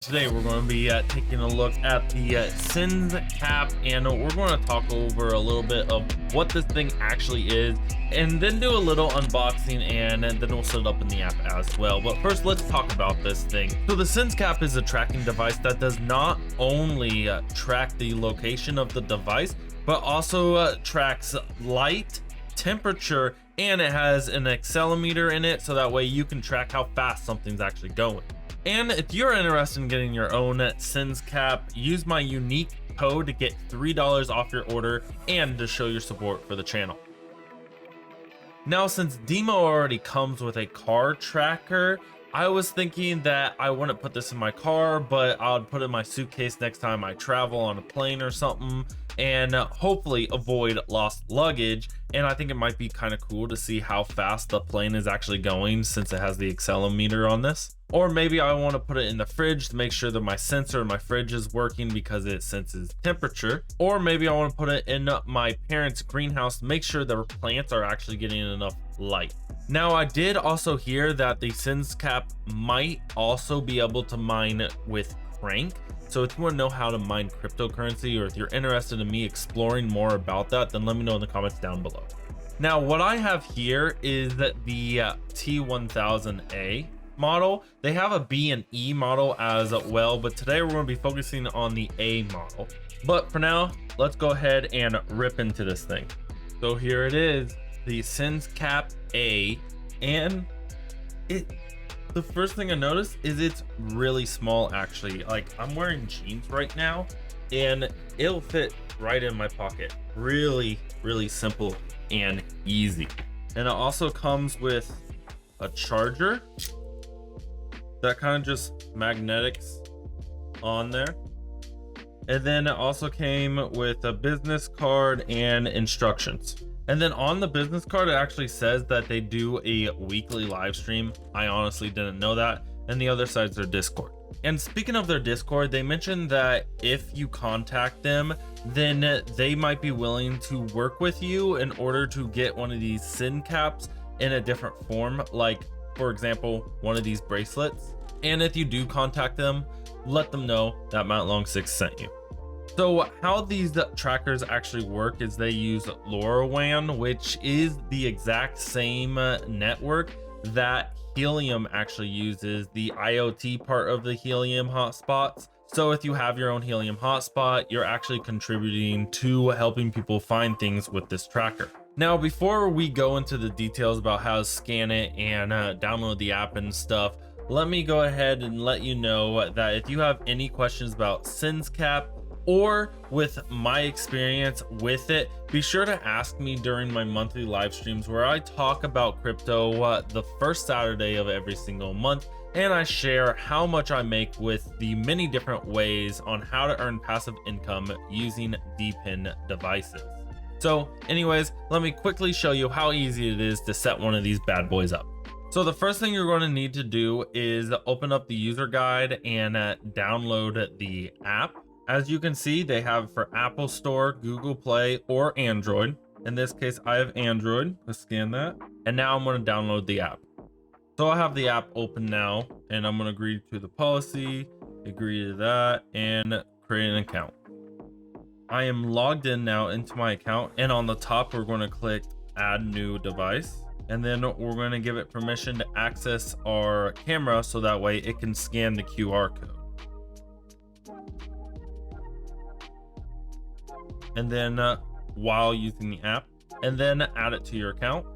Today we're going to be taking a look at the SenseCAP, and we're going to talk over a little bit of what this thing actually is, and then do a little unboxing, and then we'll set it up in the app as well. But first, let's talk about this thing. So the SenseCAP is a tracking device that does not only track the location of the device, but also tracks light, temperature, and it has an accelerometer in it, so that way you can track how fast something's actually going. And if you're interested in getting your own SenseCAP, use my unique code to get $3 off your order and to show your support for the channel. Now, since Demo already comes with a car tracker, I was thinking that I wouldn't put this in my car, but I would put it in my suitcase next time I travel on a plane or something, and hopefully avoid lost luggage. And I think it might be kind of cool to see how fast the plane is actually going since it has the accelerometer on this. Or maybe I want to put it in the fridge to make sure that my sensor in my fridge is working because it senses temperature. Or maybe I want to put it in my parents' greenhouse to make sure their plants are actually getting enough light. Now, I did also hear that the SenseCAP might also be able to mine with CRANKK. So if you want to know how to mine cryptocurrency, or if you're interested in me exploring more about that, then let me know in the comments down below. Now, what I have here is that the T100A model. They have a B and E model as well, but today we're going to be focusing on the A model. But for now, let's go ahead and rip into this thing. So here it is, the SenseCAP A, and the first thing I noticed is it's really small actually. Like, I'm wearing jeans right now and it'll fit right in my pocket. Really simple and easy. And it also comes with a charger that kind of just magnetics on there. And then it also came with a business card and instructions. And then on the business card, it actually says that they do a weekly live stream. I honestly didn't know that. And the other side's their Discord. And speaking of their Discord, they mentioned that if you contact them, then they might be willing to work with you in order to get one of these SenseCAPs in a different form, like for example, one of these bracelets. And if you do contact them, let them know that Mount Long 6 sent you. So how these trackers actually work is they use LoRaWAN, which is the exact same network that Helium actually uses, the IoT part of the Helium hotspots. So if you have your own Helium hotspot, you're actually contributing to helping people find things with this tracker. Now, before we go into the details about how to scan it and download the app and stuff, let me go ahead and let you know that if you have any questions about SenseCAP or with my experience with it, be sure to ask me during my monthly live streams where I talk about crypto the first Saturday of every single month, and I share how much I make with the many different ways on how to earn passive income using DPIN devices. So anyways, let me quickly show you how easy it is to set one of these bad boys up. So the first thing you're going to need to do is open up the user guide and download the app. As you can see, they have for Apple Store, Google Play, or Android. In this case, I have Android. Let's scan that. And now I'm going to download the app. So I have the app open now, and I'm going to agree to the policy, agree to that, and create an account. I am logged in now into my account, and on the top, we're going to click add new device. And then we're going to give it permission to access our camera so that way it can scan the QR code. And then while using the app, and then add it to your account,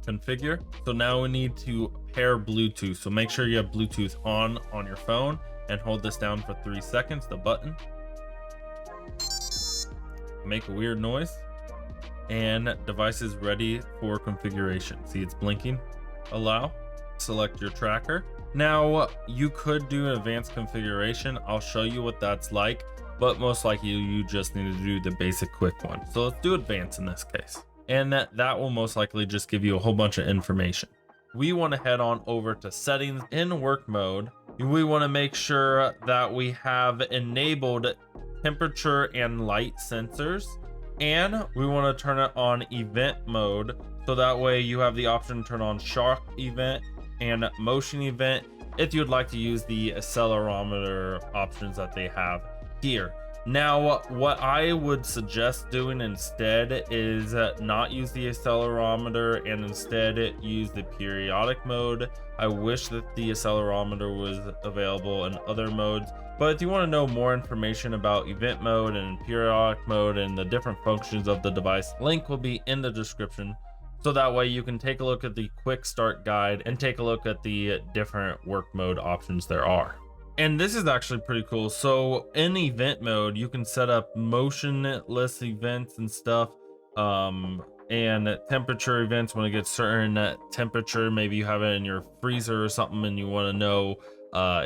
configure. So now we need to pair Bluetooth. So make sure you have Bluetooth on your phone and hold this down for 3 seconds, the button. Make a weird noise. And device is ready for configuration. See, it's blinking. Allow. Select your tracker. Now you could do an advanced configuration. I'll show you what that's like, but most likely you just need to do the basic quick one. So let's do advanced in this case. And that will most likely just give you a whole bunch of information. We want to head on over to settings in work mode. We want to make sure that we have enabled temperature and light sensors. And we want to turn it on event mode, so that way you have the option to turn on shock event and motion event if you'd like to use the accelerometer options that they have here. Now, what I would suggest doing instead is not use the accelerometer and instead use the periodic mode. I wish that the accelerometer was available in other modes, but if you want to know more information about event mode and periodic mode and the different functions of the device, link will be in the description. So that way you can take a look at the quick start guide and take a look at the different work mode options there are. And this is actually pretty cool. So in event mode, you can set up motionless events and stuff, and temperature events when it gets certain temperature. Maybe you have it in your freezer or something and you want to know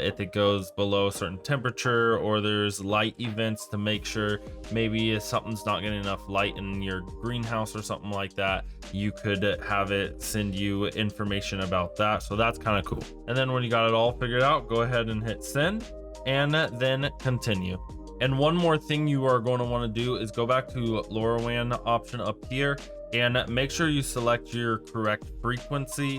if it goes below a certain temperature, or there's light events to make sure maybe if something's not getting enough light in your greenhouse or something like that, you could have it send you information about that. So that's kind of cool. And then when you got it all figured out, go ahead and hit send and then continue. And one more thing you are going to want to do is go back to LoRaWAN option up here and make sure you select your correct frequency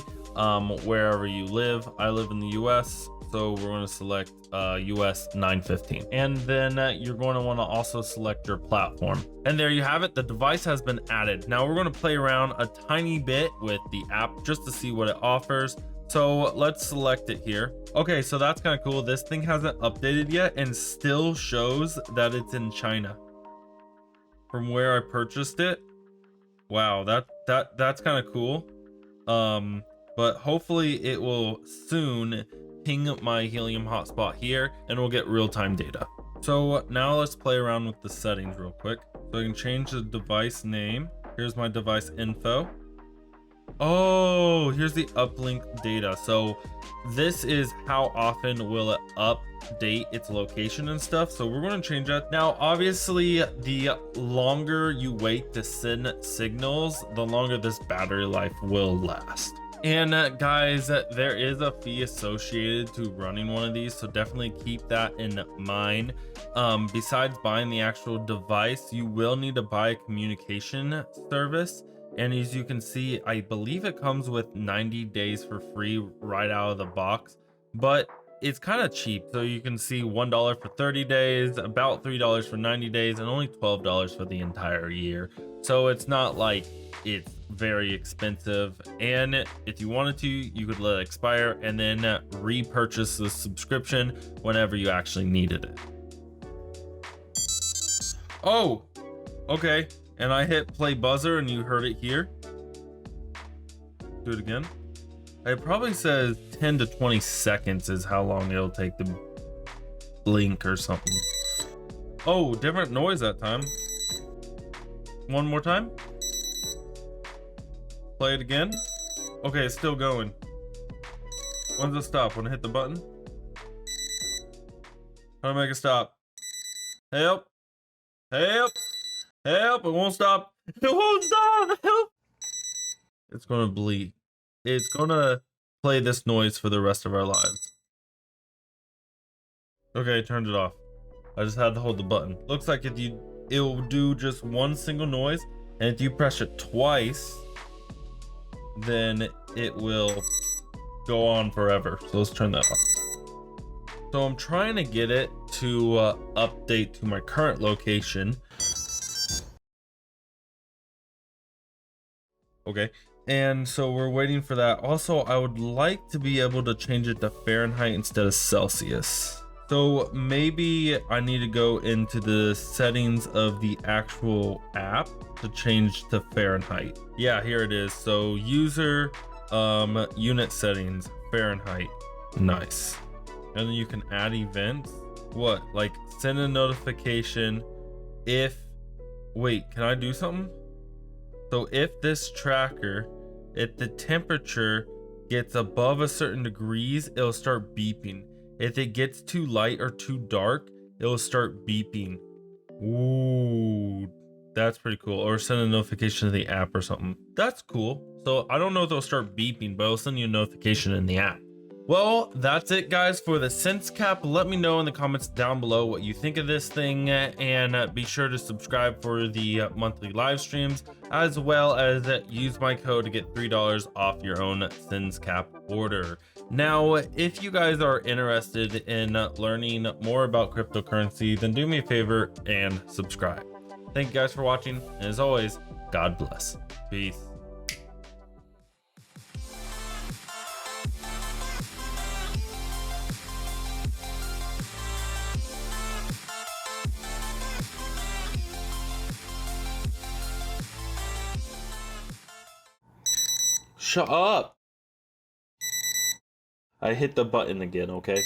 wherever you live. I live in the US, so we're going to select US 915. And then you're going to want to also select your platform. And there you have it. The device has been added. Now we're going to play around a tiny bit with the app just to see what it offers. So let's select it here. Okay, so that's kind of cool. This thing hasn't updated yet and still shows that it's in China from where I purchased it. Wow, that's kind of cool. But hopefully it will soon ping my helium hotspot here and we'll get real-time data. So now let's play around with the settings real quick. So I can change the device name. Here's my device info. Oh, here's the uplink data. So this is how often will it update its location and stuff. So we're going to change that. Now, obviously, the longer you wait to send signals, the longer this battery life will last. And guys, there is a fee associated to running one of these, so definitely keep that in mind. Besides buying the actual device, you will need to buy a communication service. And as you can see, I believe it comes with 90 days for free right out of the box, but it's kind of cheap. So you can see $1 for 30 days, about $3 for 90 days, and only $12 for the entire year. So it's not like it's very expensive. And if you wanted to, you could let it expire and then repurchase the subscription whenever you actually needed it. Oh, okay. And I hit play buzzer and you heard it here. Do it again. It probably says 10 to 20 seconds is how long it'll take to blink or something. Oh, different noise that time. One more time. Play it again. Okay, it's still going. When's it stop? When I hit the button? How do I make it stop? Help! Help! Help! It won't stop! It won't stop! Help! It's gonna bleed. It's gonna play this noise for the rest of our lives. Okay, I turned it off. I just had to hold the button. Looks like it will do just one single noise, and if you press it twice, then it will go on forever. So let's turn that off. So I'm trying to get it to update to my current location. Okay, and so we're waiting for that. Also, I would like to be able to change it to Fahrenheit instead of Celsius. So maybe I need to go into the settings of the actual app to change to Fahrenheit. Yeah, here it is. So user unit settings, Fahrenheit. Nice. And then you can add events. What, like send a notification if, wait, can I do something? So if this tracker, if the temperature gets above a certain degrees, it'll start beeping. If it gets too light or too dark, it'll start beeping. Ooh, that's pretty cool. Or send a notification to the app or something. That's cool. So I don't know if it'll start beeping, but it'll send you a notification in the app. Well, that's it guys for the SenseCAP. Let me know in the comments down below what you think of this thing, and be sure to subscribe for the monthly live streams, as well as use my code to get $3 off your own SenseCAP order. Now, if you guys are interested in learning more about cryptocurrency, then do me a favor and subscribe. Thank you guys for watching, and as always, God bless. Peace. Shut up. I hit the button again, okay?